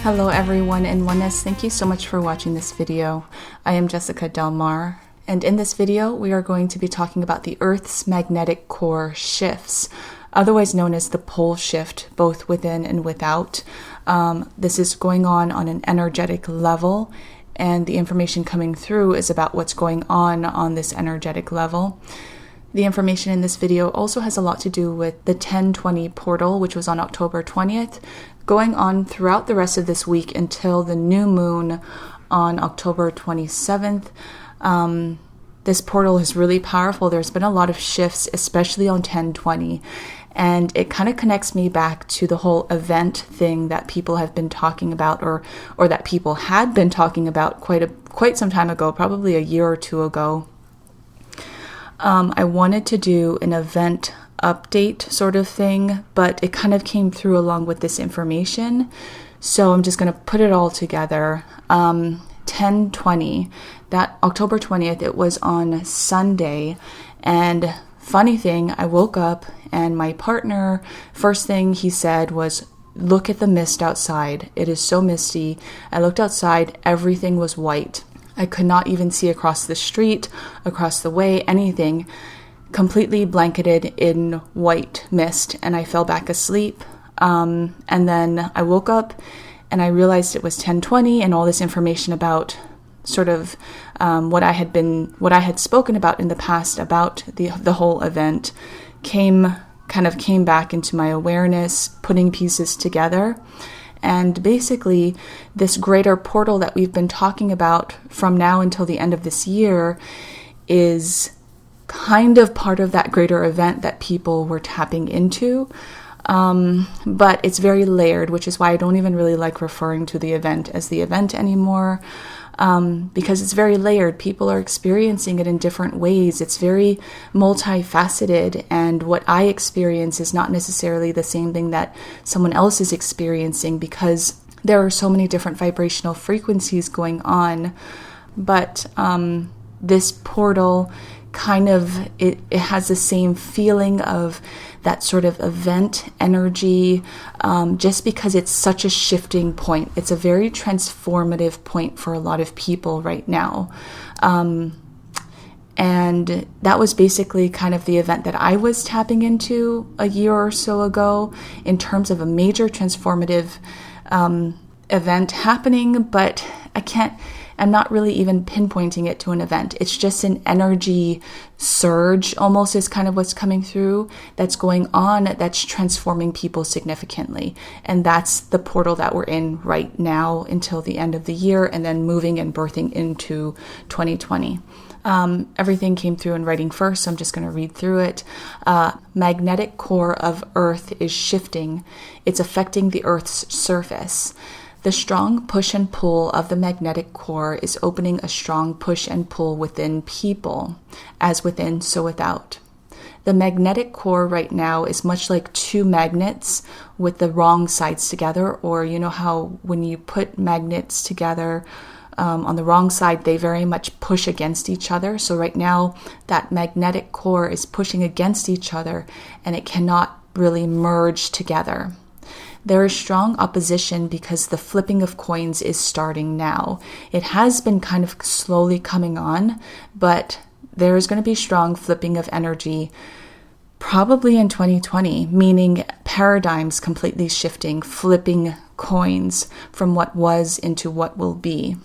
Hello everyone in oneness, thank you so much for watching this video. I am Jessica Delmar, and in this video we are going to be talking about the Earth's magnetic core shifts, otherwise known as the pole shift, both within and without. This is going on an energetic level, and the information coming through is about what's going on this energetic level. The information in this video also has a lot to do with the 1020 portal, which was on October 20th, going on throughout the rest of this week until the new moon on October 27th. This portal is really powerful. There's been a lot of shifts, especially on 1020. And it kind of connects me back to the whole event thing that people have been talking about, or that people had been talking about quite some time ago, probably a year or two ago. I wanted to do an event update sort of thing, but it kind of came through along with this information. So I'm just going to put it all together. 10/20, that October 20th, it was on Sunday. And funny thing, I woke up and my partner, first thing he said was, "Look at the mist outside. It is so misty." I looked outside, everything was white. I could not even see across the street, across the way, anything, completely blanketed in white mist, and I fell back asleep. And then I woke up and I realized it was 10:20, and all this information about sort of what I had spoken about in the past about the whole event came back into my awareness, putting pieces together. And basically, this greater portal that we've been talking about from now until the end of this year is kind of part of that greater event that people were tapping into. But it's very layered, which is why I don't even really like referring to the event as the event anymore, because it's very layered. People are experiencing it in different ways. It's very multifaceted, and what I experience is not necessarily the same thing that someone else is experiencing, because there are so many different vibrational frequencies going on. But this portal it has the same feeling of that sort of event energy, just because it's such a shifting point. It's a very transformative point for a lot of people right now. And that was basically kind of the event that I was tapping into a year or so ago in terms of a major transformative event happening, but I'm not really even pinpointing it to an event. It's just an energy surge, almost, is kind of what's coming through, that's going on, that's transforming people significantly. And that's the portal that we're in right now until the end of the year, and then moving and birthing into 2020. Everything came through in writing first, so I'm just going to read through it. Magnetic core of Earth is shifting. It's affecting the Earth's surface. The strong push and pull of the magnetic core is opening a strong push and pull within people, as within, so without. The magnetic core right now is much like two magnets with the wrong sides together, or you know how when you put magnets together on the wrong side, they very much push against each other. So right now, that magnetic core is pushing against each other, and it cannot really merge together. There is strong opposition because the flipping of coins is starting now. It has been kind of slowly coming on, but there is going to be strong flipping of energy probably in 2020, meaning paradigms completely shifting, flipping coins from what was into what will be.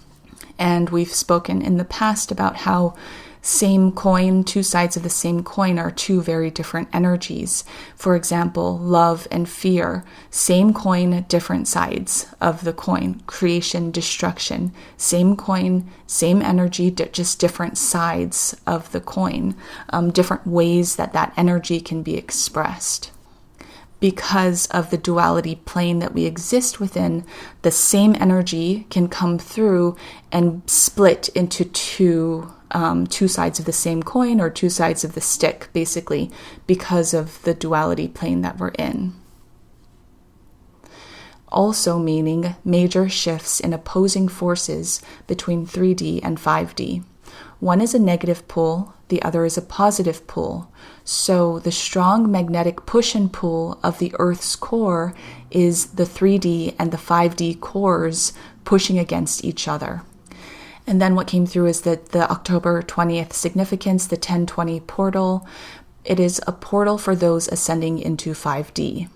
And we've spoken in the past about how same coin, two sides of the same coin are two very different energies. For example, love and fear, same coin, different sides of the coin. Creation, destruction, same coin, same energy, just different sides of the coin, different ways that energy can be expressed. Because of the duality plane that we exist within, the same energy can come through and split into two sides of the same coin, or two sides of the stick, basically, because of the duality plane that we're in. Also meaning major shifts in opposing forces between 3D and 5D. One is a negative pull, the other is a positive pull. So the strong magnetic push and pull of the Earth's core is the 3D and the 5D cores pushing against each other. And then what came through is that the October 20th significance, the 1020 portal, it is a portal for those ascending into 5D.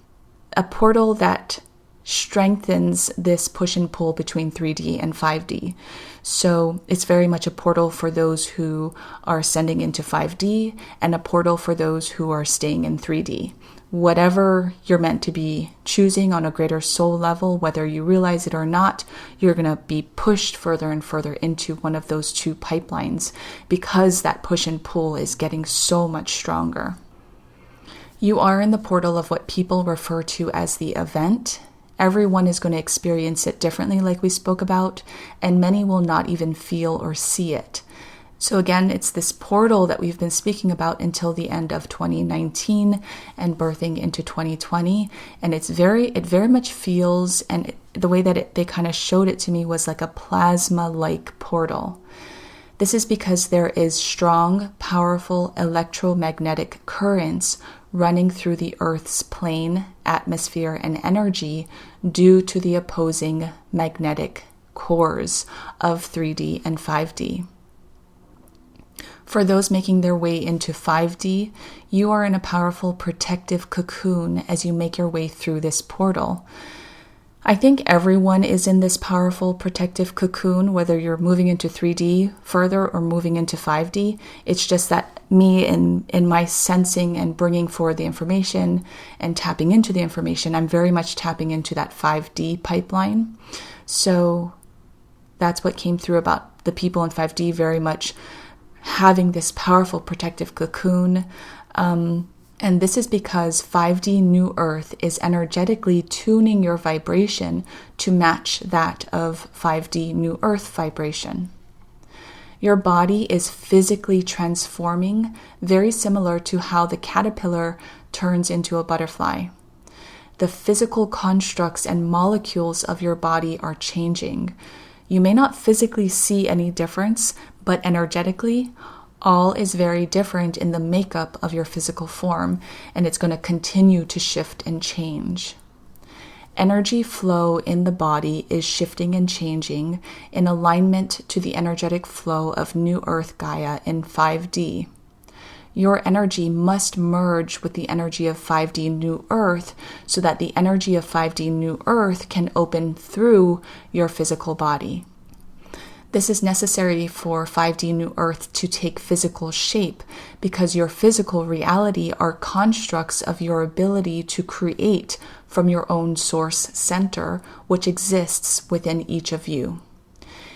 A portal that strengthens this push and pull between 3D and 5D. So it's very much a portal for those who are ascending into 5D and a portal for those who are staying in 3D. Whatever you're meant to be choosing on a greater soul level, whether you realize it or not, you're going to be pushed further and further into one of those two pipelines because that push and pull is getting so much stronger. You are in the portal of what people refer to as the event. Everyone is going to experience it differently, like we spoke about, and many will not even feel or see it. So again, it's this portal that we've been speaking about until the end of 2019 and birthing into 2020. And it very much feels, and the way that they kind of showed it to me was like a plasma-like portal. This is because there is strong, powerful electromagnetic currents running through the Earth's plane, atmosphere, and energy due to the opposing magnetic cores of 3D and 5D. For those making their way into 5D, you are in a powerful protective cocoon as you make your way through this portal. I think everyone is in this powerful protective cocoon, whether you're moving into 3D further or moving into 5D. It's just that me in my sensing and bringing forward the information and tapping into the information, I'm very much tapping into that 5D pipeline. So that's what came through about the people in 5D, very much having this powerful protective cocoon. And this is because 5D New Earth is energetically tuning your vibration to match that of 5D New Earth vibration. Your body is physically transforming, very similar to how the caterpillar turns into a butterfly. The physical constructs and molecules of your body are changing. You may not physically see any difference, but energetically, all is very different in the makeup of your physical form, and it's going to continue to shift and change. Energy flow in the body is shifting and changing in alignment to the energetic flow of New Earth Gaia in 5D. Your energy must merge with the energy of 5D New Earth so that the energy of 5D New Earth can open through your physical body. This is necessary for 5D New Earth to take physical shape because your physical reality are constructs of your ability to create from your own source center, which exists within each of you.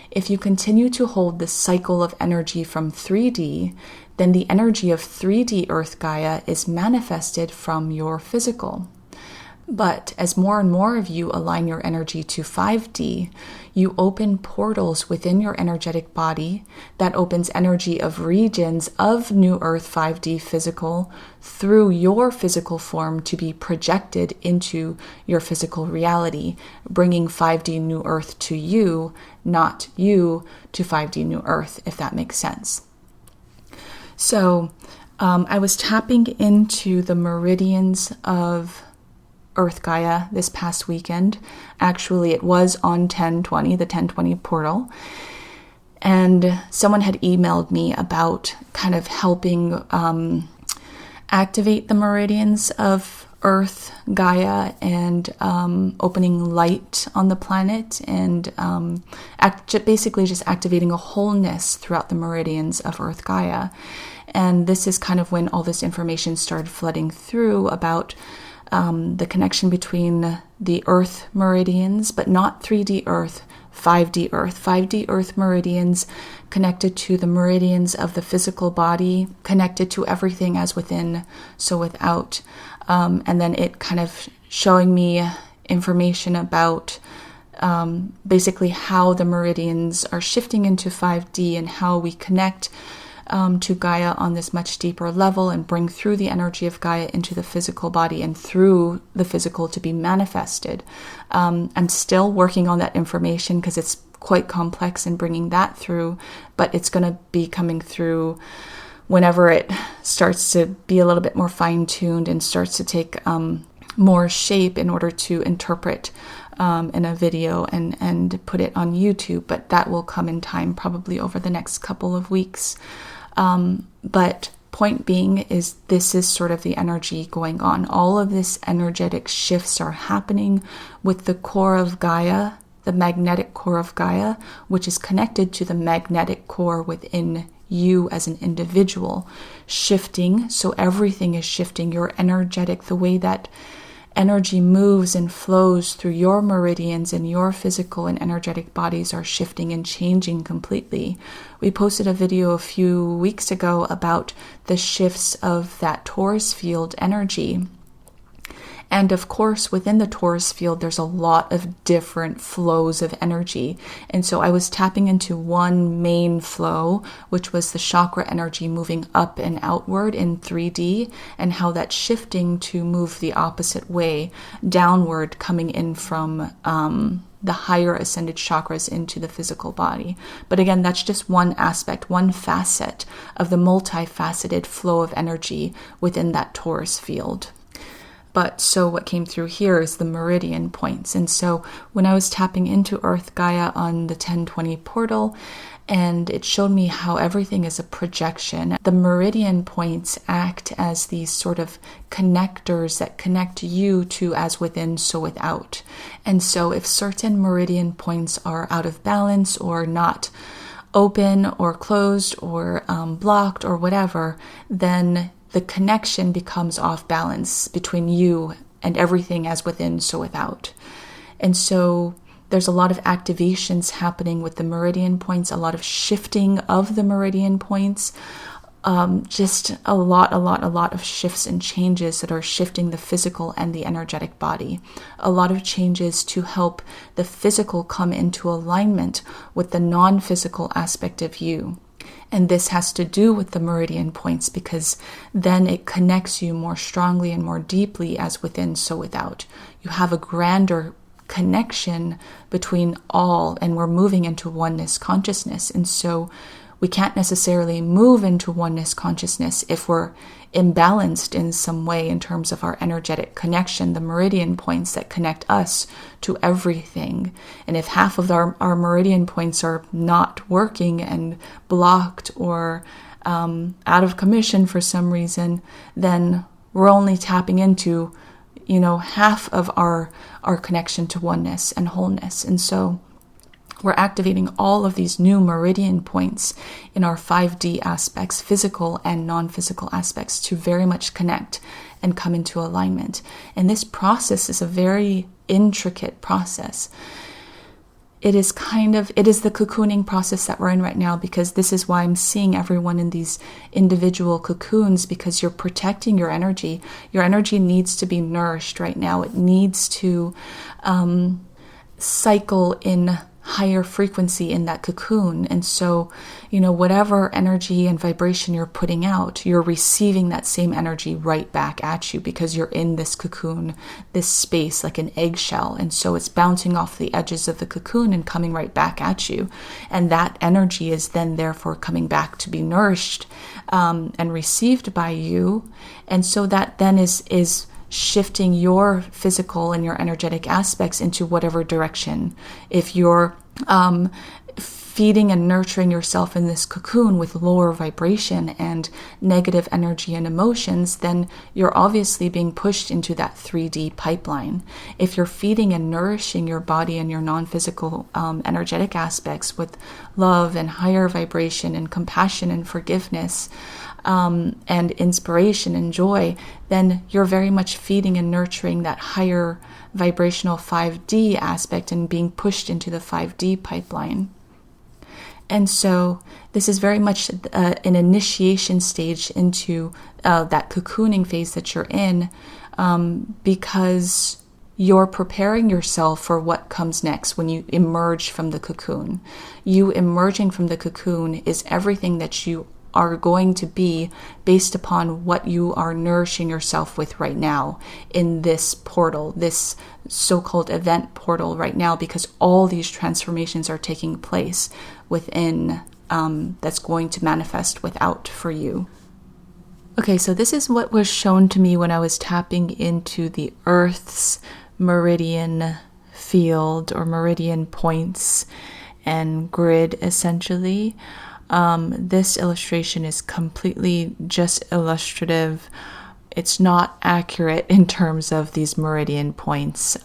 If you continue to hold the cycle of energy from 3D, then the energy of 3D Earth Gaia is manifested from your physical. But as more and more of you align your energy to 5D, you open portals within your energetic body that opens energy of regions of New Earth 5D physical through your physical form to be projected into your physical reality, bringing 5D New Earth to you, not you to 5D New Earth, if that makes sense. So I was tapping into the meridians of Earth Gaia this past weekend. Actually, it was on 1020, the 1020 portal. And someone had emailed me about kind of helping activate the meridians of Earth Gaia and opening light on the planet and basically just activating a wholeness throughout the meridians of Earth Gaia. And this is kind of when all this information started flooding through about the connection between the Earth meridians, but not 3D Earth, 5D Earth. 5D Earth meridians connected to the meridians of the physical body, connected to everything as within, so without. And then it kind of showing me information about basically how the meridians are shifting into 5D and how we connect to Gaia on this much deeper level and bring through the energy of Gaia into the physical body and through the physical to be manifested. I'm still working on that information because it's quite complex in bringing that through, but it's going to be coming through whenever it starts to be a little bit more fine-tuned and starts to take more shape in order to interpret in a video and put it on YouTube, but that will come in time, probably over the next couple of weeks. But point being is this is sort of the energy going on. All of this energetic shifts are happening with the core of Gaia, the magnetic core of Gaia, which is connected to the magnetic core within you as an individual, shifting. So everything is shifting. Your energetic, the way that energy moves and flows through your meridians and your physical and energetic bodies are shifting and changing completely. We posted a video a few weeks ago about the shifts of that Taurus field energy. And of course, within the Taurus field, there's a lot of different flows of energy. And so I was tapping into one main flow, which was the chakra energy moving up and outward in 3D, and how that's shifting to move the opposite way, downward, coming in from the higher ascended chakras into the physical body. But again, that's just one aspect, one facet of the multifaceted flow of energy within that Taurus field. But so what came through here is the meridian points. And so when I was tapping into Earth Gaia on the 1020 portal, and it showed me how everything is a projection, the meridian points act as these sort of connectors that connect you to as within, so without. And so if certain meridian points are out of balance or not open or closed or blocked or whatever, then the connection becomes off balance between you and everything as within, so without. And so there's a lot of activations happening with the meridian points, a lot of shifting of the meridian points, just a lot of shifts and changes that are shifting the physical and the energetic body. A lot of changes to help the physical come into alignment with the non-physical aspect of you. And this has to do with the meridian points, because then it connects you more strongly and more deeply as within, so without. You have a grander connection between all, and we're moving into oneness consciousness. And so we can't necessarily move into oneness consciousness if we're imbalanced in some way in terms of our energetic connection, the meridian points that connect us to everything. And if half of our meridian points are not working and blocked or out of commission for some reason, then we're only tapping into, half of our connection to oneness and wholeness. And so we're activating all of these new meridian points in our 5D aspects, physical and non-physical aspects, to very much connect and come into alignment. And this process is a very intricate process. It is the cocooning process that we're in right now, because this is why I'm seeing everyone in these individual cocoons, because you're protecting your energy. Your energy needs to be nourished right now. It needs to cycle in higher frequency in that cocoon. And so, whatever energy and vibration you're putting out, you're receiving that same energy right back at you, because you're in this cocoon, this space like an eggshell. And so it's bouncing off the edges of the cocoon and coming right back at you. And that energy is then therefore coming back to be nourished and received by you. And so that then is shifting your physical and your energetic aspects into whatever direction. If you're feeding and nurturing yourself in this cocoon with lower vibration and negative energy and emotions, then you're obviously being pushed into that 3D pipeline. If you're feeding and nourishing your body and your non-physical energetic aspects with love and higher vibration and compassion and forgiveness, and inspiration and joy, then you're very much feeding and nurturing that higher vibrational 5D aspect and being pushed into the 5D pipeline. And so this is very much an initiation stage into that cocooning phase that you're in, because you're preparing yourself for what comes next when you emerge from the cocoon. You emerging from the cocoon is everything that you are going to be based upon what you are nourishing yourself with right now in this portal, this so-called event portal right now, because all these transformations are taking place within, that's going to manifest without for you. Okay, so this is what was shown to me when I was tapping into the Earth's meridian field or meridian points and grid, essentially. This illustration is completely just illustrative. It's not accurate in terms of these meridian points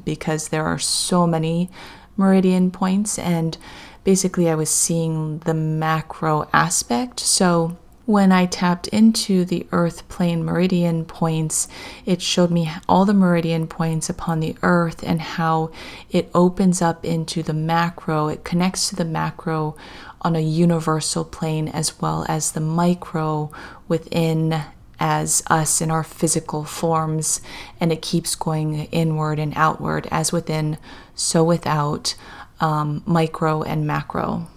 because there are so many meridian points, and basically I was seeing the macro aspect. So when I tapped into the Earth plane meridian points, it showed me all the meridian points upon the Earth and how it opens up into the macro. It connects to the macro on a universal plane as well as the micro within as us in our physical forms, and it keeps going inward and outward, as within, so without, micro and macro.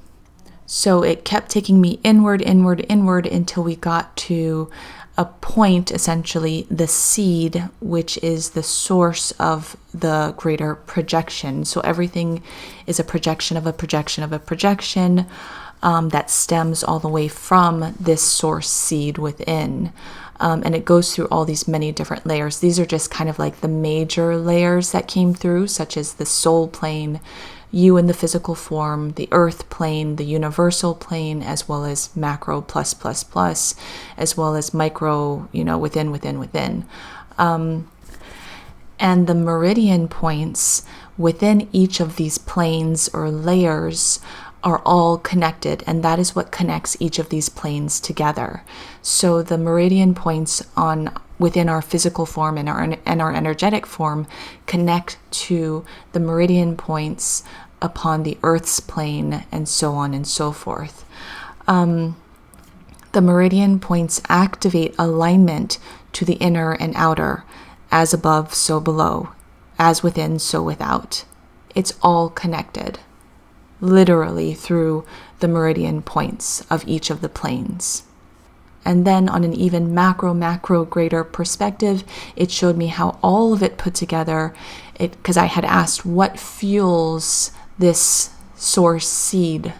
So it kept taking me inward, inward, inward until we got to a point, essentially the seed, which is the source of the greater projection. So everything is a projection of a projection of a projection that stems all the way from this source seed within. And it goes through all these many different layers. These are just kind of like the major layers that came through, such as the soul plane, you in the physical form, the earth plane, the universal plane, as well as macro plus, as well as micro, within. And the meridian points within each of these planes or layers are all connected, and that is what connects each of these planes together. So the meridian points within our physical form and our energetic form connect to the meridian points upon the Earth's plane, and so on and so forth. The meridian points activate alignment to the inner and outer, as above, so below, as within, so without. It's all connected, literally through the meridian points of each of the planes. And then on an even macro greater perspective, it showed me how all of it put together, because I had asked what fuels this source seed,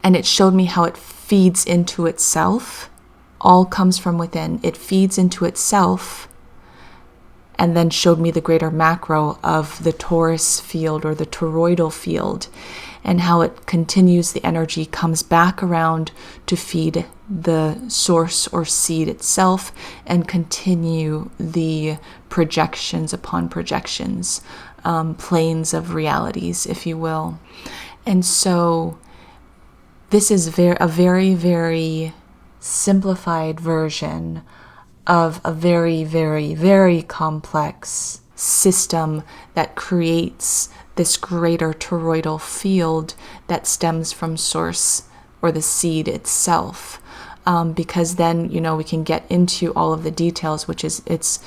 and it showed me how it feeds into itself, all comes from within. It feeds into itself, and then showed me the greater macro of the torus field or the toroidal field, and how it continues, the energy comes back around to feed the source or seed itself and continue the projections upon projections, planes of realities, if you will. And so this is a very, very simplified version of a very, very, very complex system that creates this greater toroidal field that stems from source or the seed itself. Because then, we can get into all of the details, which is, it's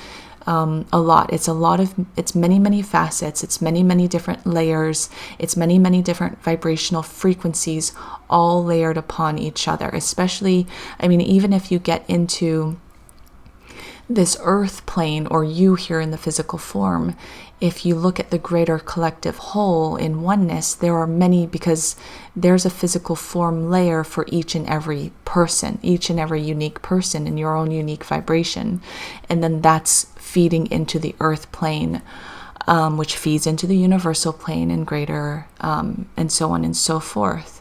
a lot. It's many, many facets. It's many, many different layers. It's many, many different vibrational frequencies, all layered upon each other. Especially, even if you get into this earth plane or you here in the physical form, if you look at the greater collective whole in oneness, there are many, because there's a physical form layer for each and every person, each and every unique person in your own unique vibration. And then that's feeding into the earth plane, which feeds into the universal plane and greater, and so on and so forth.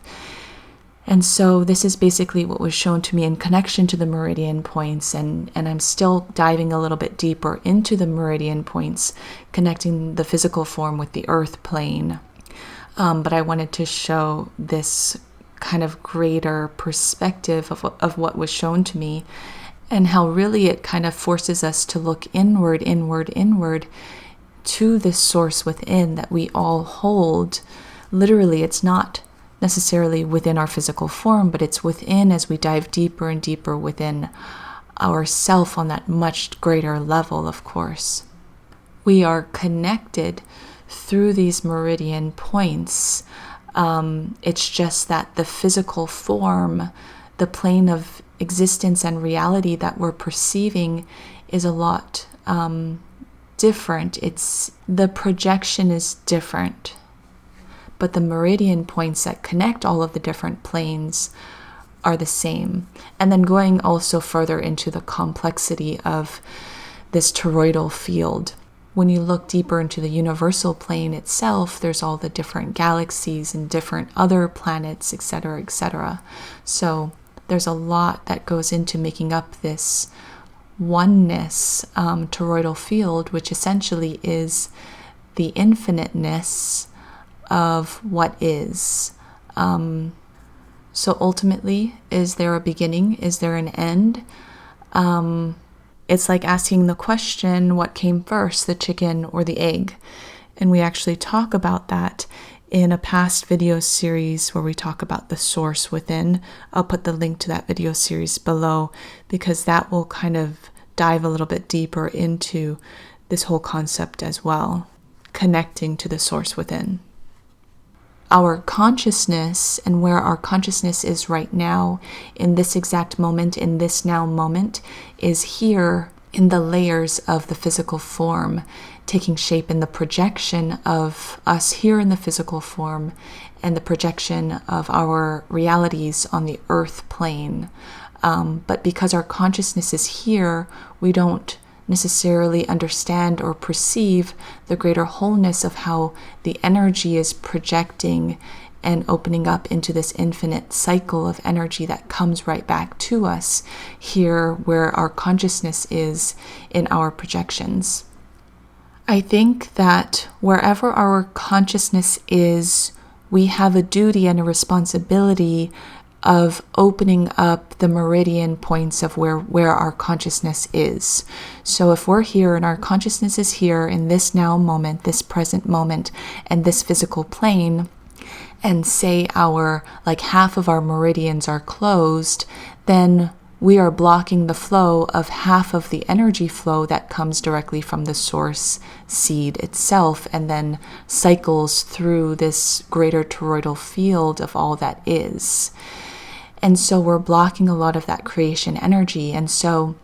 And so this is basically what was shown to me in connection to the meridian points, and I'm still diving a little bit deeper into the meridian points, connecting the physical form with the earth plane. But I wanted to show this kind of greater perspective of what was shown to me, and how really it kind of forces us to look inward to this source within that we all hold. Literally, it's not necessarily within our physical form, but it's within as we dive deeper and deeper within ourself on that much greater level, of course. We are connected through these meridian points. It's just that the physical form, the plane of existence and reality that we're perceiving is a lot different. The projection is different. But the meridian points that connect all of the different planes are the same. And then going also further into the complexity of this toroidal field. When you look deeper into the universal plane itself, there's all the different galaxies and different other planets, etc., etc. So there's a lot that goes into making up this oneness toroidal field, which essentially is the infiniteness of what is. So ultimately, is there a beginning? Is there an end? It's like asking the question, what came first, the chicken or the egg? And we actually talk about that in a past video series where we talk about the source within. I'll put the link to that video series below because that will kind of dive a little bit deeper into this whole concept as well, connecting to the source within. Our consciousness and where our consciousness is right now, in this exact moment, in this now moment, is here in the layers of the physical form, taking shape in the projection of us here in the physical form and the projection of our realities on the earth plane. But because our consciousness is here, we don't necessarily understand or perceive the greater wholeness of how the energy is projecting and opening up into this infinite cycle of energy that comes right back to us here where our consciousness is in our projections. I think that wherever our consciousness is, we have a duty and a responsibility of opening up the meridian points of where our consciousness is. So if we're here and our consciousness is here in this now moment, this present moment, and this physical plane, and say half of our meridians are closed, then we are blocking the flow of half of the energy flow that comes directly from the source seed itself and then cycles through this greater toroidal field of all that is. And so we're blocking a lot of that creation energy. And so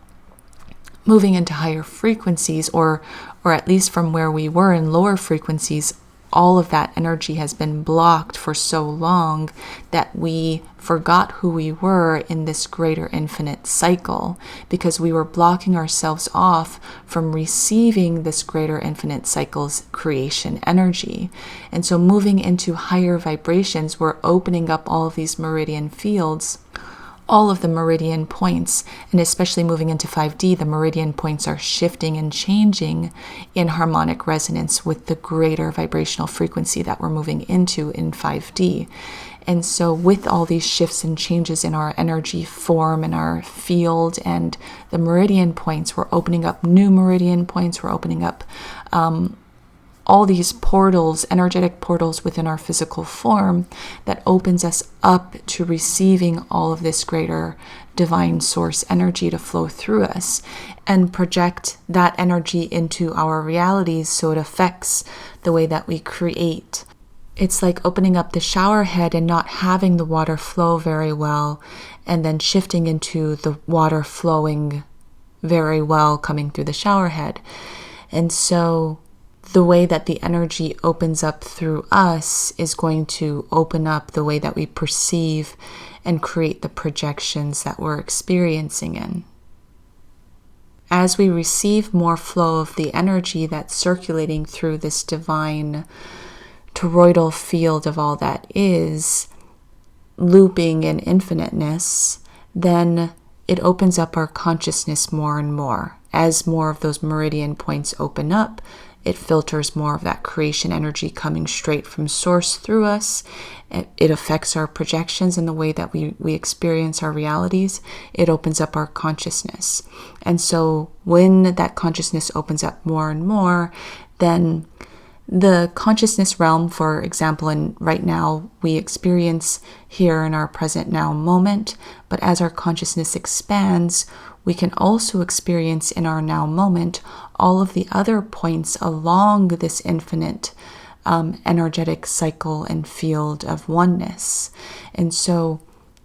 moving into higher frequencies, or at least from where we were in lower frequencies, all of that energy has been blocked for so long that we forgot who we were in this greater infinite cycle because we were blocking ourselves off from receiving this greater infinite cycle's creation energy. And so moving into higher vibrations, we're opening up all of these meridian fields, all of the meridian points, and especially moving into 5D, the meridian points are shifting and changing in harmonic resonance with the greater vibrational frequency that we're moving into in 5D. And so with all these shifts and changes in our energy form and our field and the meridian points, we're opening up new meridian points, we're opening up all these portals, energetic portals within our physical form that opens us up to receiving all of this greater divine source energy to flow through us and project that energy into our realities so it affects the way that we create. It's like opening up the shower head and not having the water flow very well and then shifting into the water flowing very well coming through the shower head. And so the way that the energy opens up through us is going to open up the way that we perceive and create the projections that we're experiencing in. As we receive more flow of the energy that's circulating through this divine toroidal field of all that is, looping in infiniteness, then it opens up our consciousness more and more. As more of those meridian points open up, it filters more of that creation energy coming straight from source through us. It affects our projections and the way that we experience our realities. It opens up our consciousness. And so when that consciousness opens up more and more, then the consciousness realm, for example, and right now we experience here in our present now moment, but as our consciousness expands, we can also experience in our now moment all of the other points along this infinite energetic cycle and field of oneness. And so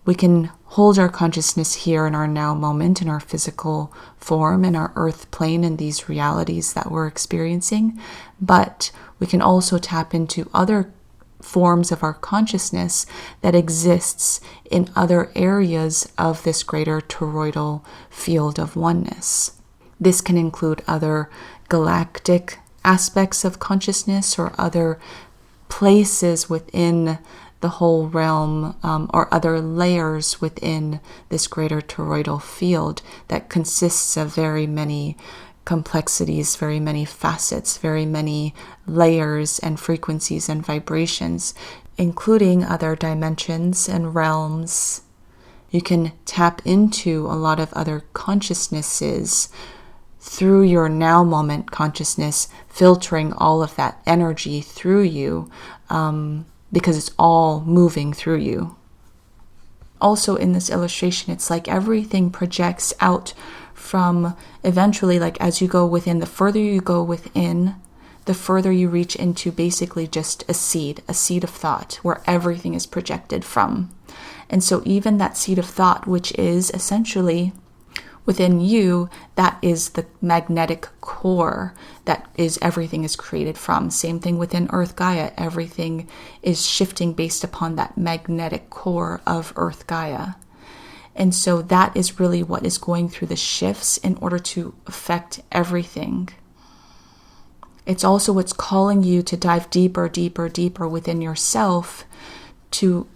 we can hold our consciousness here in our now moment, in our physical form, in our earth plane, in these realities that we're experiencing. But we can also tap into other forms of our consciousness that exists in other areas of this greater toroidal field of oneness. This can include other galactic aspects of consciousness or other places within the whole realm, or other layers within this greater toroidal field that consists of very many complexities, very many facets, very many layers and frequencies and vibrations, including other dimensions and realms. You can tap into a lot of other consciousnesses through your now moment consciousness, filtering all of that energy through you, because it's all moving through you. Also in this illustration, it's like everything projects out from eventually, like as you go within, the further you go within, the further you reach into basically just a seed of thought where everything is projected from. And so even that seed of thought, which is essentially within you, that is the magnetic core that is everything is created from. Same thing within Earth Gaia. Everything is shifting based upon that magnetic core of Earth Gaia. And so that is really what is going through the shifts in order to affect everything. It's also what's calling you to dive deeper, deeper, deeper within yourself to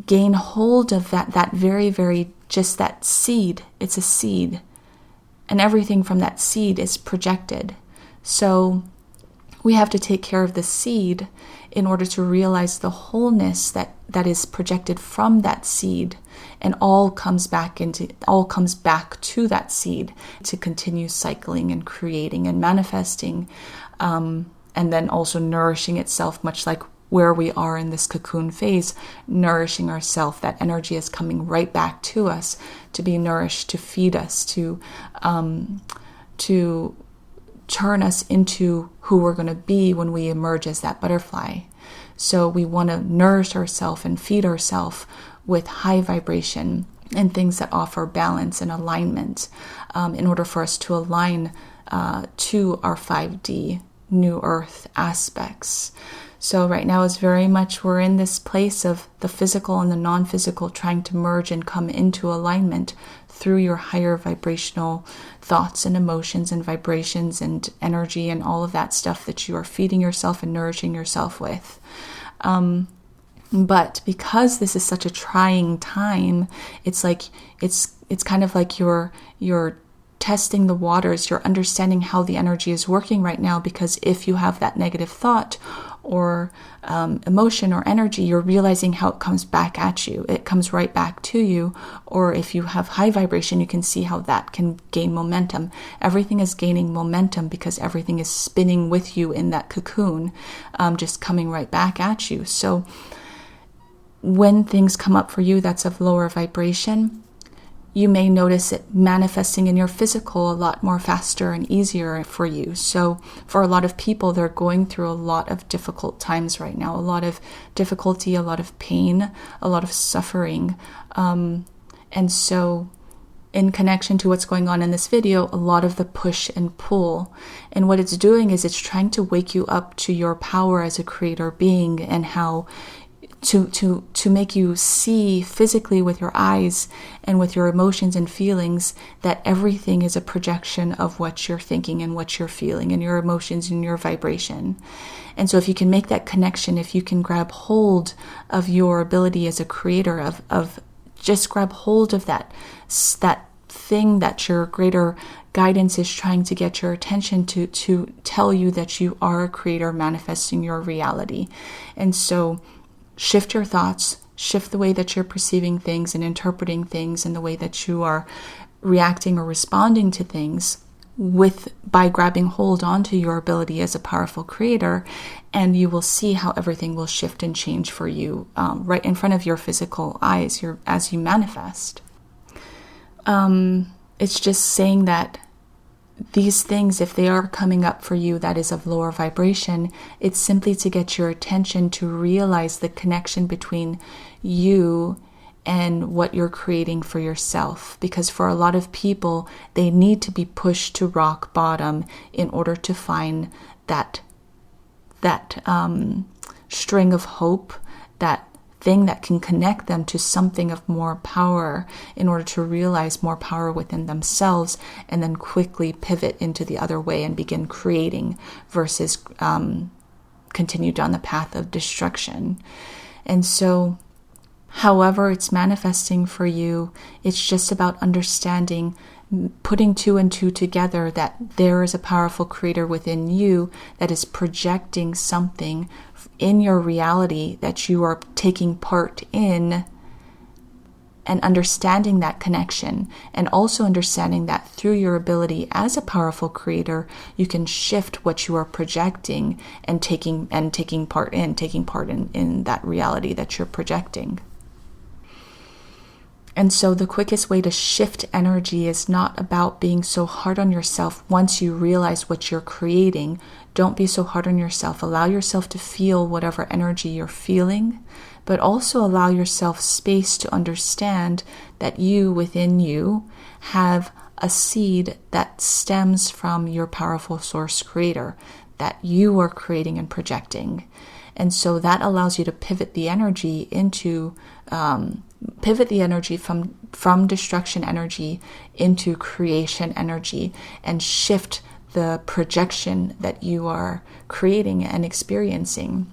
gain hold of that very, very, just that seed. It's a seed. And everything from that seed is projected. So we have to take care of the seed in order to realize the wholeness that is projected from that seed, and all comes back to that seed to continue cycling and creating and manifesting, and then also nourishing itself, much like where we are in this cocoon phase, nourishing ourselves. That energy is coming right back to us to be nourished, to feed us, to turn us into who we're going to be when we emerge as that butterfly. So we want to nourish ourselves and feed ourselves with high vibration and things that offer balance and alignment, in order for us to align to our 5D new earth aspects. So right now is very much, we're in this place of the physical and the non-physical trying to merge and come into alignment through your higher vibrational thoughts and emotions and vibrations and energy and all of that stuff that you are feeding yourself and nourishing yourself with. But because this is such a trying time, it's like it's kind of like you're testing the waters, you're understanding how the energy is working right now, because if you have that negative thought or emotion or energy, you're realizing how it comes back at you. It comes right back to you. Or if you have high vibration, you can see how that can gain momentum. Everything is gaining momentum because everything is spinning with you in that cocoon, just coming right back at you. So when things come up for you that's of lower vibration, you may notice it manifesting in your physical a lot more faster and easier for you. So for a lot of people, they're going through a lot of difficult times right now, a lot of difficulty, a lot of pain, a lot of suffering. And so in connection to what's going on in this video, a lot of the push and pull. And what it's doing is it's trying to wake you up to your power as a creator being, and how to make you see physically with your eyes and with your emotions and feelings that everything is a projection of what you're thinking and what you're feeling and your emotions and your vibration. And so if you can make that connection, if you can grab hold of your ability as a creator, of just grab hold of that thing that your greater guidance is trying to get your attention to tell you that you are a creator manifesting your reality. And so shift your thoughts, shift the way that you're perceiving things and interpreting things, and the way that you are reacting or responding to things by grabbing hold onto your ability as a powerful creator, and you will see how everything will shift and change for you right in front of your physical eyes as you manifest. It's just saying that these things, if they are coming up for you that is of lower vibration, it's simply to get your attention to realize the connection between you and what you're creating for yourself. Because for a lot of people, they need to be pushed to rock bottom in order to find that string of hope, that thing that can connect them to something of more power in order to realize more power within themselves, and then quickly pivot into the other way and begin creating versus continue down the path of destruction. And so however it's manifesting for you, it's just about understanding, putting two and two together, that there is a powerful creator within you that is projecting something in your reality that you are taking part in, and understanding that connection, and also understanding that through your ability as a powerful creator, you can shift what you are projecting and taking part in that reality that you're projecting. And so the quickest way to shift energy is not about being so hard on yourself. Once you realize what you're creating, don't be so hard on yourself. Allow yourself to feel whatever energy you're feeling, but also allow yourself space to understand that you, within you, have a seed that stems from your powerful source creator that you are creating and projecting. And so that allows you to pivot the energy from destruction energy into creation energy, and shift the projection that you are creating and experiencing.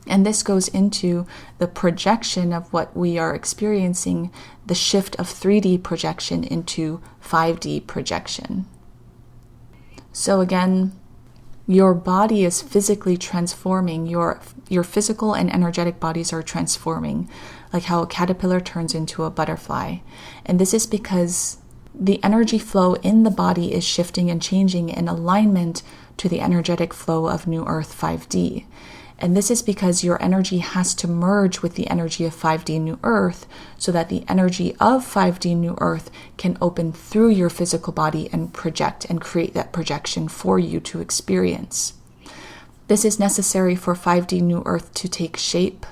And this goes into the projection of what we are experiencing, the shift of 3D projection into 5D projection. So again, your body is physically transforming. Your physical and energetic bodies are transforming, like how a caterpillar turns into a butterfly. And this is because the energy flow in the body is shifting and changing in alignment to the energetic flow of New Earth 5D. And this is because your energy has to merge with the energy of 5D New Earth, so that the energy of 5D New Earth can open through your physical body and project and create that projection for you to experience. This is necessary for 5D New Earth to take shape,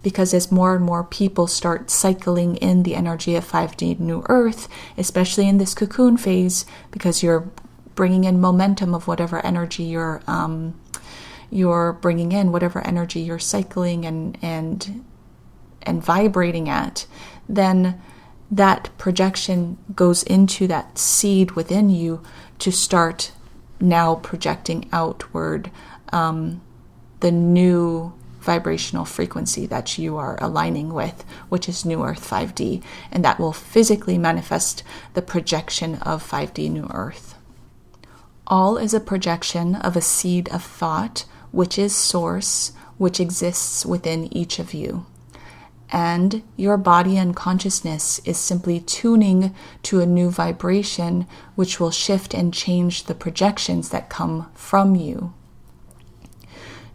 because as more and more people start cycling in the energy of 5D New Earth, especially in this cocoon phase, because you're bringing in momentum of whatever energy you're bringing in, whatever energy you're cycling and vibrating at, then that projection goes into that seed within you to start now projecting outward the new vibrational frequency that you are aligning with, which is New Earth 5D, and that will physically manifest the projection of 5D New Earth. All is a projection of a seed of thought, which is source, which exists within each of you. And your body and consciousness is simply tuning to a new vibration, which will shift and change the projections that come from you.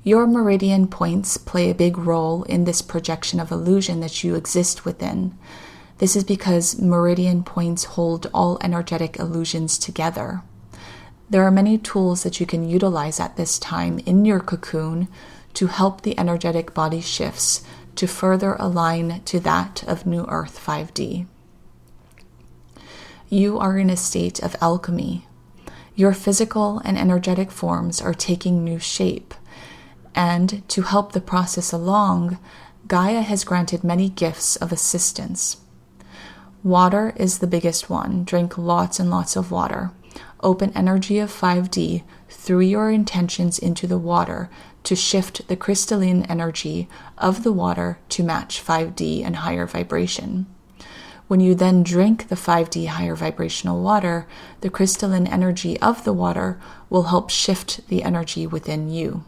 Your meridian points play a big role in this projection of illusion that you exist within. This is because meridian points hold all energetic illusions together. There are many tools that you can utilize at this time in your cocoon to help the energetic body shifts to further align to that of New Earth 5D. You are in a state of alchemy. Your physical and energetic forms are taking new shape, and to help the process along, Gaia has granted many gifts of assistance. Water is the biggest one. Drink lots and lots of water. Open energy of 5D through your intentions into the water to shift the crystalline energy of the water to match 5D and higher vibration. When you then drink the 5D higher vibrational water, the crystalline energy of the water will help shift the energy within you.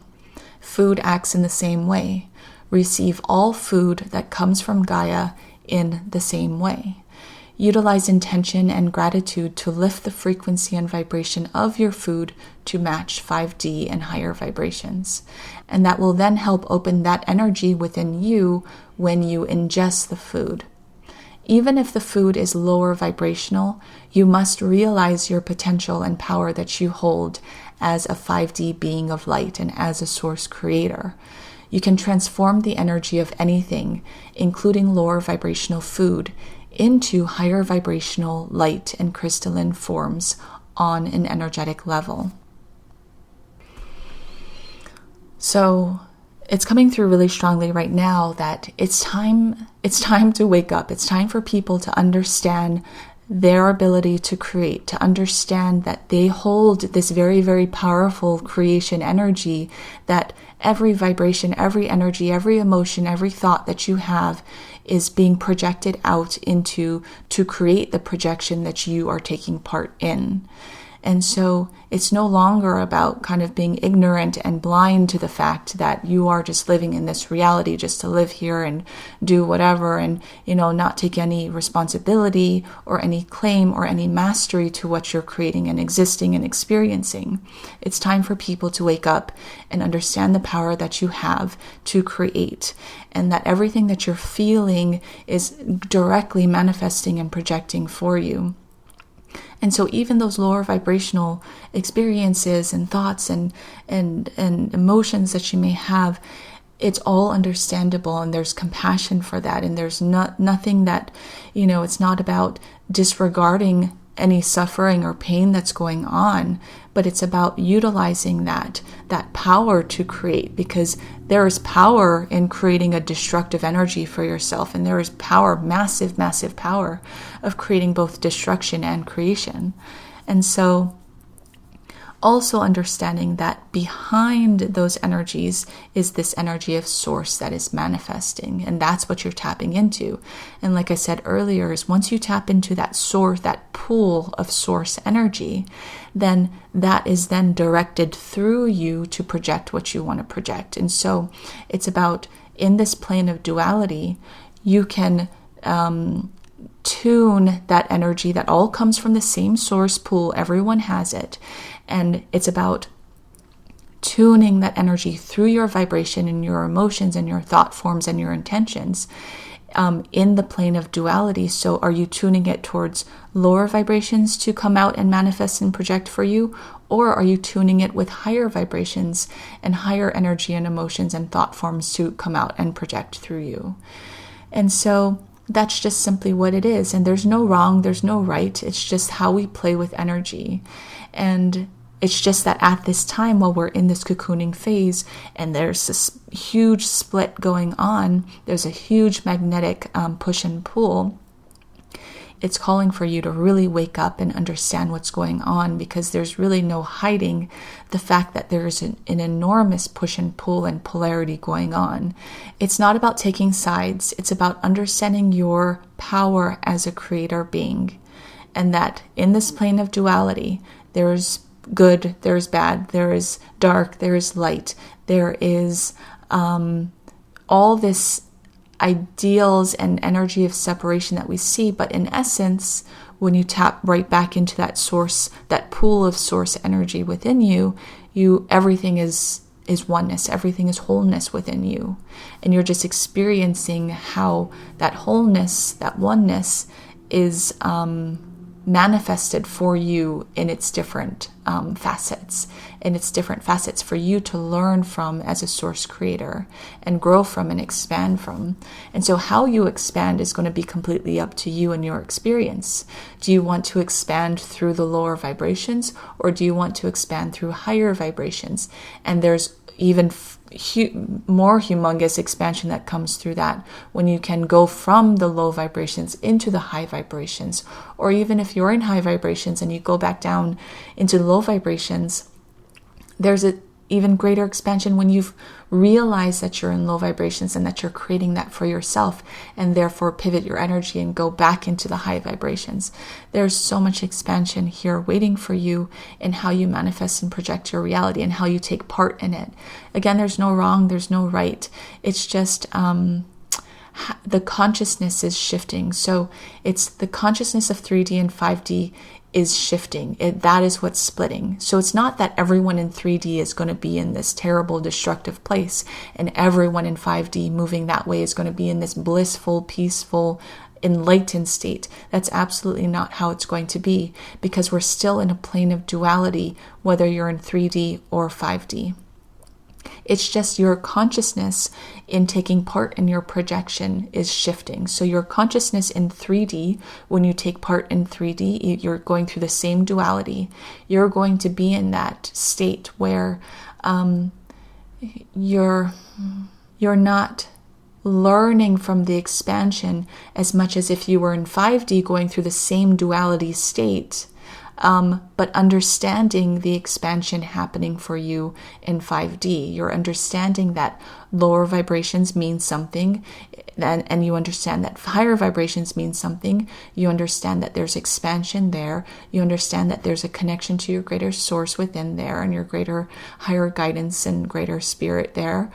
Food acts in the same way. Receive all food that comes from Gaia in the same way. Utilize intention and gratitude to lift the frequency and vibration of your food to match 5D and higher vibrations. And that will then help open that energy within you when you ingest the food. Even if the food is lower vibrational, you must realize your potential and power that you hold as a 5D being of light and as a source creator. You can transform the energy of anything, including lower vibrational food, into higher vibrational light and crystalline forms on an energetic level. So it's coming through really strongly right now that it's time to wake up. It's time for people to understand their ability to create, to understand that they hold this very, very powerful creation energy, that every vibration, every energy, every emotion, every thought that you have is being projected out into to create the projection that you are taking part in. And so it's no longer about kind of being ignorant and blind to the fact that you are just living in this reality just to live here and do whatever and, not take any responsibility or any claim or any mastery to what you're creating and existing and experiencing. It's time for people to wake up and understand the power that you have to create, and that everything that you're feeling is directly manifesting and projecting for you. And so even those lower vibrational experiences and thoughts and emotions that you may have, it's all understandable, and there's compassion for that. And there's nothing that, it's not about disregarding any suffering or pain that's going on, but it's about utilizing that power to create, because there is power in creating a destructive energy for yourself, and there is power, massive, massive power of creating both destruction and creation. And so also understanding that behind those energies is this energy of source that is manifesting, and that's what you're tapping into. And like I said earlier, is once you tap into that source, that pool of source energy, then that is then directed through you to project what you want to project. And so it's about, in this plane of duality, you can tune that energy that all comes from the same source pool. Everyone has it. And it's about tuning that energy through your vibration and your emotions and your thought forms and your intentions in the plane of duality. So are you tuning it towards lower vibrations to come out and manifest and project for you? Or are you tuning it with higher vibrations and higher energy and emotions and thought forms to come out and project through you? And so that's just simply what it is. And there's no wrong, there's no right. It's just how we play with energy. And it's just that at this time, while we're in this cocooning phase and there's this huge split going on, there's a huge magnetic push and pull, it's calling for you to really wake up and understand what's going on, because there's really no hiding the fact that there is an enormous push and pull and polarity going on. It's not about taking sides. It's about understanding your power as a creator being, and that in this plane of duality, there's good, there is bad, there is dark, there is light, there is all this ideals and energy of separation that we see. But in essence, when you tap right back into that source, that pool of source energy within you, everything is oneness, everything is wholeness within you. And you're just experiencing how that wholeness, that oneness is manifested for you in its different facets, for you to learn from as a source creator and grow from and expand from. And so how you expand is going to be completely up to you and your experience. Do you want to expand through the lower vibrations, or do you want to expand through higher vibrations? And there's even more humongous expansion that comes through that when you can go from the low vibrations into the high vibrations. Or even if you're in high vibrations and you go back down into low vibrations, there's an even greater expansion when you've realized that you're in low vibrations and that you're creating that for yourself, and therefore pivot your energy and go back into the high vibrations. There's so much expansion here waiting for you in how you manifest and project your reality and how you take part in it. Again, there's no wrong, there's no right. It's just the consciousness is shifting. So it's the consciousness of 3D and 5D is shifting. That is what's splitting. So it's not that everyone in 3D is going to be in this terrible, destructive place, and everyone in 5D moving that way is going to be in this blissful, peaceful, enlightened state. That's absolutely not how it's going to be, because we're still in a plane of duality, whether you're in 3D or 5D. It's just your consciousness in taking part in your projection is shifting. So your consciousness in 3D, when you take part in 3D, you're going through the same duality. You're going to be in that state where you're not learning from the expansion as much as if you were in 5D going through the same duality state, but understanding the expansion happening for you in 5D. You're understanding that lower vibrations mean something, and you understand that higher vibrations mean something. You understand that there's expansion there. You understand that there's a connection to your greater source within there, and your greater higher guidance and greater spirit there.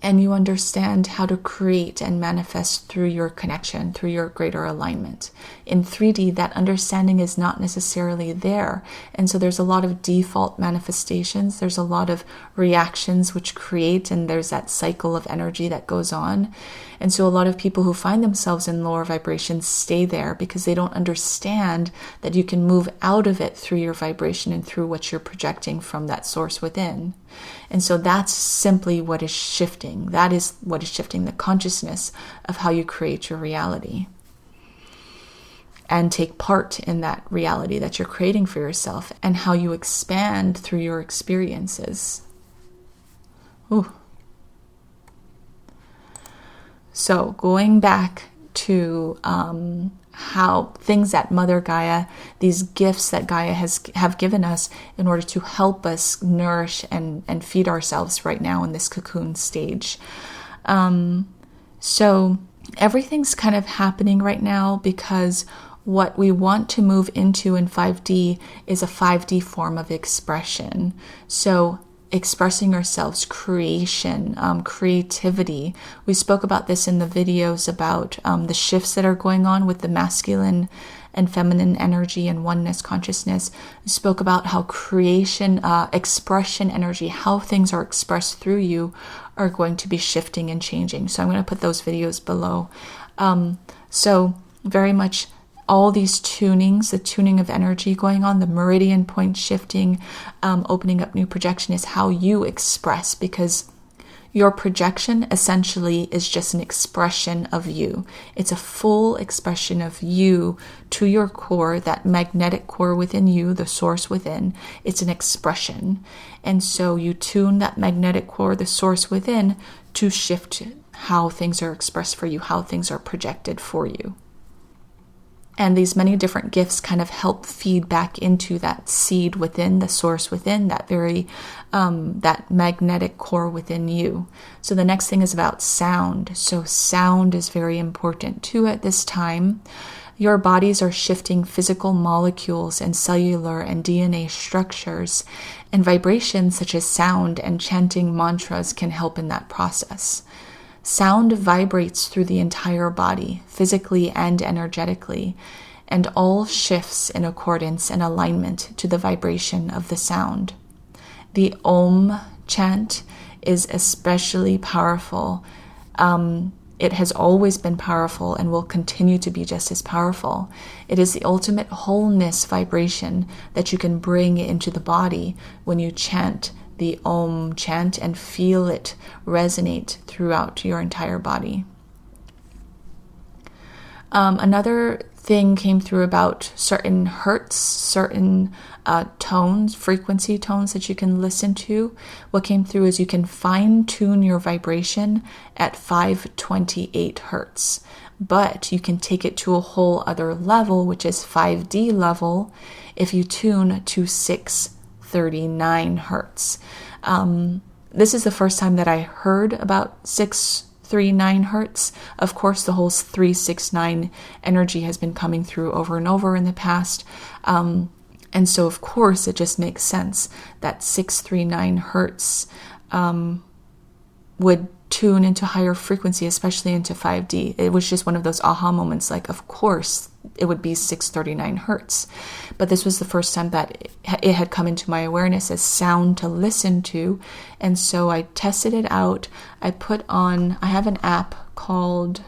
And you understand how to create and manifest through your connection, through your greater alignment. In 3D, that understanding is not necessarily there. And so there's a lot of default manifestations. There's a lot of reactions which create, and there's that cycle of energy that goes on. And so a lot of people who find themselves in lower vibrations stay there because they don't understand that you can move out of it through your vibration and through what you're projecting from that source within. And so that's simply what is shifting. That is what is shifting the consciousness of how you create your reality and take part in that reality that you're creating for yourself, and how you expand through your experiences. Ooh. So going back to how things that Mother Gaia, these gifts that Gaia have given us in order to help us nourish and feed ourselves right now in this cocoon stage. So everything's kind of happening right now because what we want to move into in 5D is a 5D form of expression. So expressing ourselves, creation, creativity. We spoke about this in the videos about the shifts that are going on with the masculine and feminine energy and oneness consciousness. We spoke about how creation, expression energy, how things are expressed through you are going to be shifting and changing. So I'm going to put those videos below. So very much all these tunings, the tuning of energy going on, the meridian point shifting, opening up new projection is how you express, because your projection essentially is just an expression of you. It's a full expression of you to your core, that magnetic core within you, the source within. It's an expression. And so you tune that magnetic core, the source within, to shift how things are expressed for you, how things are projected for you. And these many different gifts kind of help feed back into that seed within, the source within, that very, that magnetic core within you. So the next thing is about sound. So sound is very important too at this time. Your bodies are shifting physical molecules and cellular and DNA structures, and vibrations such as sound and chanting mantras can help in that process. Sound vibrates through the entire body, physically and energetically, and all shifts in accordance and alignment to the vibration of the sound. The Om chant is especially powerful. It has always been powerful and will continue to be just as powerful. It is the ultimate wholeness vibration that you can bring into the body when you chant the Om chant and feel it resonate throughout your entire body. Another thing came through about certain hertz, certain tones, frequency tones that you can listen to. What came through is you can fine tune your vibration at 528 hertz, but you can take it to a whole other level, which is 5D level, if you tune to 639 hertz. This is the first time that I heard about 639 hertz. Of course, the whole 369 energy has been coming through over and over in the past. And so, of course, it just makes sense that 639 hertz would tune into higher frequency, especially into 5D. It was just one of those aha moments, like, of course, it would be 639 hertz. But this was the first time that it had come into my awareness as sound to listen to. And so I tested it out. I have an app called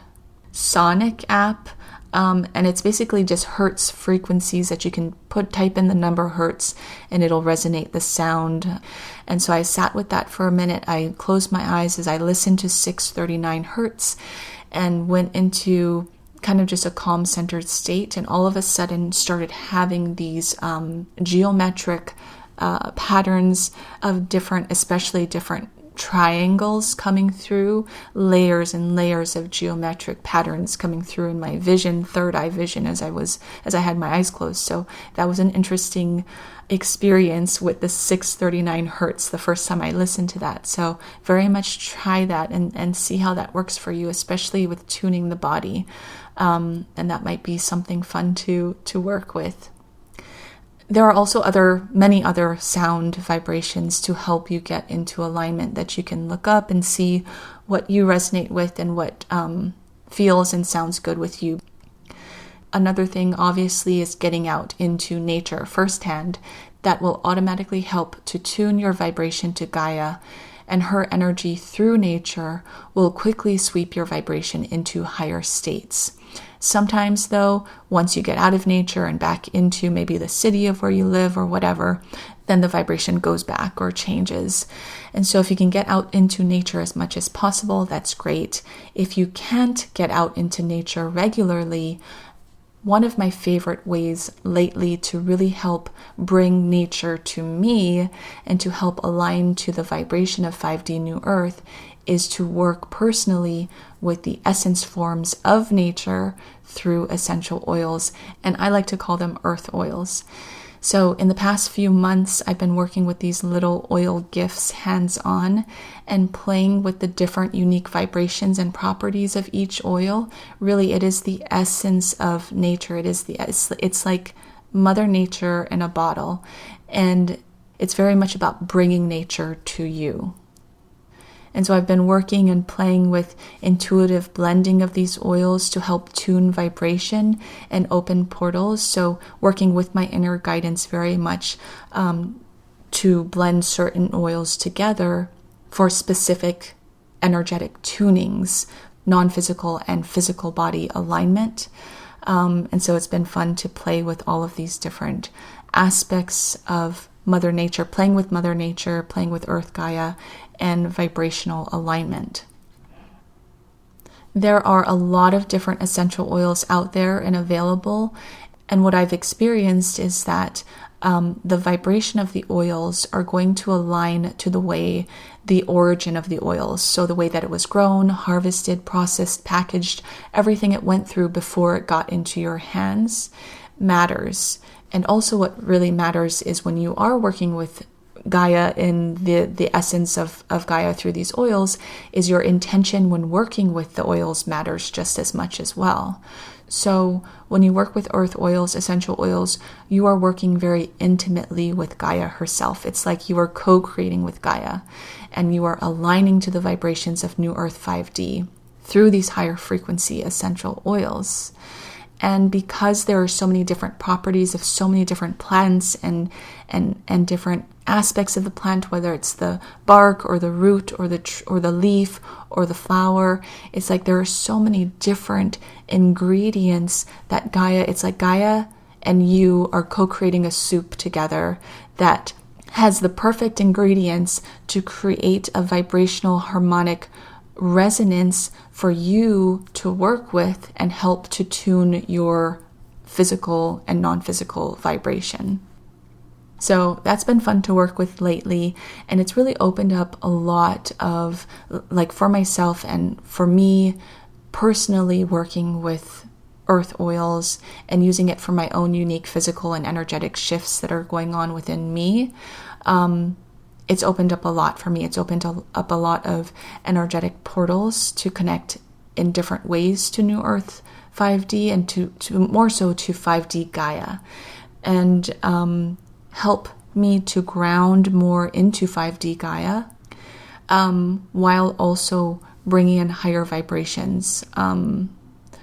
Sonic app. And it's basically just hertz frequencies that you can type in the number hertz and it'll resonate the sound. And so I sat with that for a minute. I closed my eyes as I listened to 639 hertz and went into kind of just a calm centered state, and all of a sudden started having these geometric patterns of especially different triangles coming through, layers and layers of geometric patterns coming through in my vision, third eye vision, as I had my eyes closed. So that was an interesting experience with the 639 hertz the first time I listened to that. So very much try that and see how that works for you, especially with tuning the body. And that might be something fun to work with. There are also many other sound vibrations to help you get into alignment that you can look up and see what you resonate with and what feels and sounds good with you. Another thing, obviously, is getting out into nature firsthand. That will automatically help to tune your vibration to Gaia, and her energy through nature will quickly sweep your vibration into higher states. Sometimes, though, once you get out of nature and back into maybe the city of where you live or whatever, then the vibration goes back or changes. And so if you can get out into nature as much as possible, that's great. If you can't get out into nature regularly, one of my favorite ways lately to really help bring nature to me and to help align to the vibration of 5D New Earth is to work personally with the essence forms of nature through essential oils, and I like to call them earth oils. So in the past few months, I've been working with these little oil gifts hands-on and playing with the different unique vibrations and properties of each oil. Really, it is the essence of nature. It's like Mother Nature in a bottle, and it's very much about bringing nature to you. And so I've been working and playing with intuitive blending of these oils to help tune vibration and open portals. So working with my inner guidance very much to blend certain oils together for specific energetic tunings, non-physical and physical body alignment. And so it's been fun to play with all of these different aspects of Mother Nature, playing with Mother Nature, playing with Earth Gaia, and vibrational alignment. There are a lot of different essential oils out there and available, and what I've experienced is that the vibration of the oils are going to align to the way the origin of the oils, so the way that it was grown, harvested, processed, packaged, everything it went through before it got into your hands matters. And also what really matters is when you are working with Gaia in the essence of Gaia through these oils, is your intention when working with the oils matters just as much as well. So when you work with earth oils, essential oils, you are working very intimately with Gaia herself. It's like you are co-creating with Gaia, and you are aligning to the vibrations of New Earth 5D through these higher frequency essential oils. And because there are so many different properties of so many different plants and different aspects of the plant, whether it's the bark or the root or the leaf or the flower, it's like there are so many different ingredients that it's like Gaia and you are co-creating a soup together that has the perfect ingredients to create a vibrational harmonic resonance for you to work with and help to tune your physical and non-physical vibration. So that's been fun to work with lately, and it's really opened up a lot of, like, for myself and for me personally, working with earth oils and using it for my own unique physical and energetic shifts that are going on within me. It's opened up a lot for me. It's opened up a lot of energetic portals to connect in different ways to New Earth 5D and to more so to 5D Gaia, and help me to ground more into 5D Gaia, while also bringing in higher vibrations.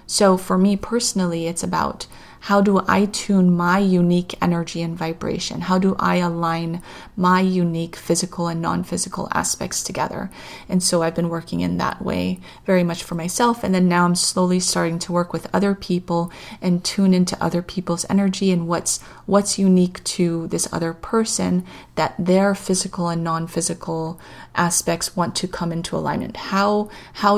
So for me personally, it's about how do I tune my unique energy and vibration? How do I align my unique physical and non-physical aspects together? And so I've been working in that way very much for myself. And then now I'm slowly starting to work with other people and tune into other people's energy and what's unique to this other person that their physical and non-physical aspects want to come into alignment. How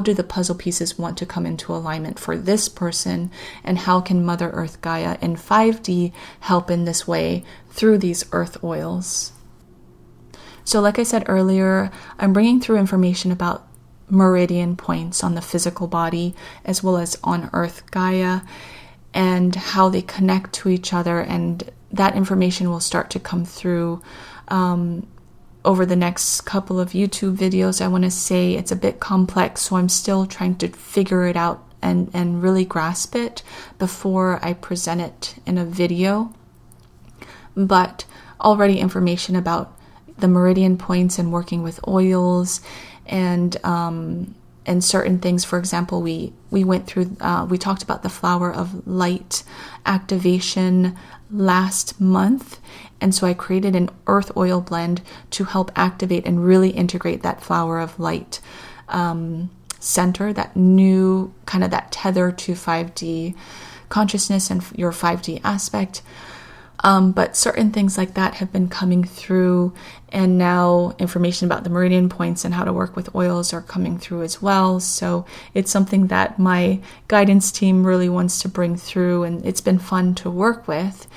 do the puzzle pieces want to come into alignment for this person? And how can Mother Earth Gaia in 5D help in this way through these earth oils? So like I said earlier, I'm bringing through information about meridian points on the physical body as well as on Earth Gaia and how they connect to each other, and that information will start to come through over the next couple of YouTube videos. I want to say it's a bit complex, so I'm still trying to figure it out and really grasp it before I present it in a video. But already information about the meridian points and working with oils and certain things. For example, we went through, we talked about the flower of light activation last month. And so I created an earth oil blend to help activate and really integrate that flower of light center, that new kind of that tether to 5D consciousness and your 5D aspect. But certain things like that have been coming through, and now information about the meridian points and how to work with oils are coming through as well. So it's something that my guidance team really wants to bring through, and it's been fun to work with.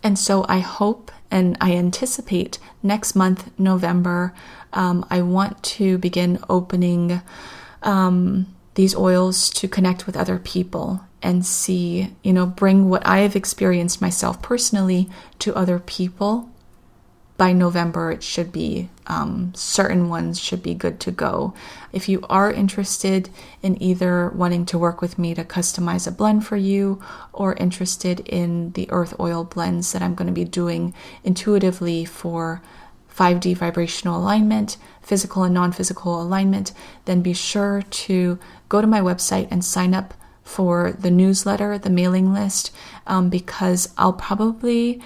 And so I hope and I anticipate next month, November, I want to begin opening these oils to connect with other people and see, bring what I have experienced myself personally to other people. By November, it should be, certain ones should be good to go. If you are interested in either wanting to work with me to customize a blend for you, or interested in the earth oil blends that I'm going to be doing intuitively for 5D vibrational alignment, physical and non-physical alignment, then be sure to go to my website and sign up for the newsletter, the mailing list, because I'll probably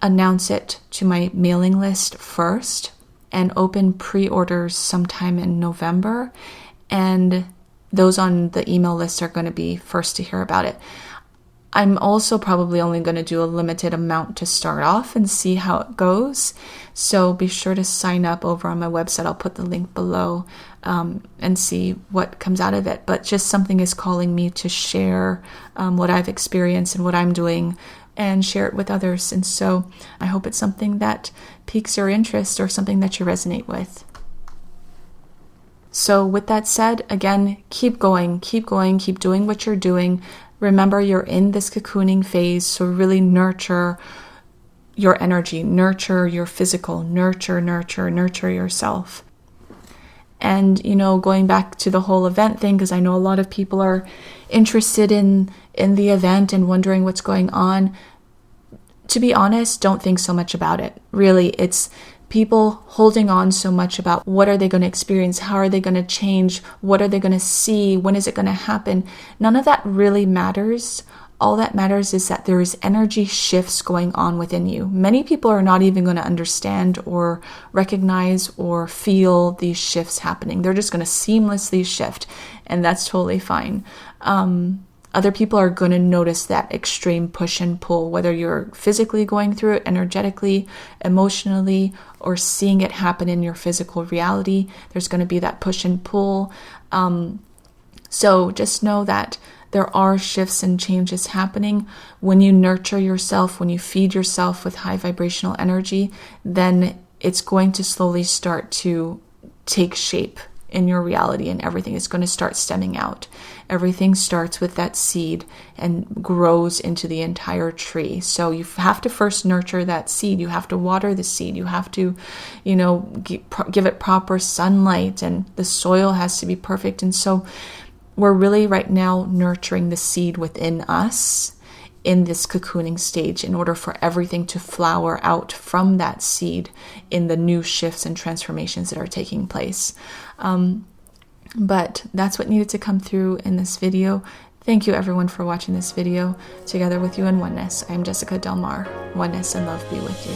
announce it to my mailing list first and open pre-orders sometime in November. And those on the email list are going to be first to hear about it. I'm also probably only going to do a limited amount to start off and see how it goes. So be sure to sign up over on my website. I'll put the link below and see what comes out of it. But just something is calling me to share what I've experienced and what I'm doing and share it with others. And so I hope it's something that piques your interest or something that you resonate with. So with that said, again, keep going, keep doing what you're doing. Remember, you're in this cocooning phase, so really nurture your energy, nurture your physical, nurture yourself. And, going back to the whole event thing, because I know a lot of people are interested in the event and wondering what's going on. To be honest, don't think so much about it. Really, it's people holding on so much about what are they going to experience, how are they going to change, what are they going to see, when is it going to happen. None of that really matters. All that matters is that there is energy shifts going on within you. Many people are not even going to understand or recognize or feel these shifts happening. They're just going to seamlessly shift, and that's totally fine. Other people are going to notice that extreme push and pull, whether you're physically going through it, energetically, emotionally, or seeing it happen in your physical reality. There's going to be that push and pull. So just know that there are shifts and changes happening. When you nurture yourself, when you feed yourself with high vibrational energy, then it's going to slowly start to take shape in your reality, and everything is going to start stemming out. Everything starts with that seed and grows into the entire tree. So you have to first nurture that seed. You have to water the seed. You have to, give it proper sunlight, and the soil has to be perfect. And so we're really right now nurturing the seed within us in this cocooning stage in order for everything to flower out from that seed in the new shifts and transformations that are taking place. But that's what needed to come through in this video. Thank you everyone for watching this video. Together with you in oneness, I am Jessica Delmar. Oneness and love be with you.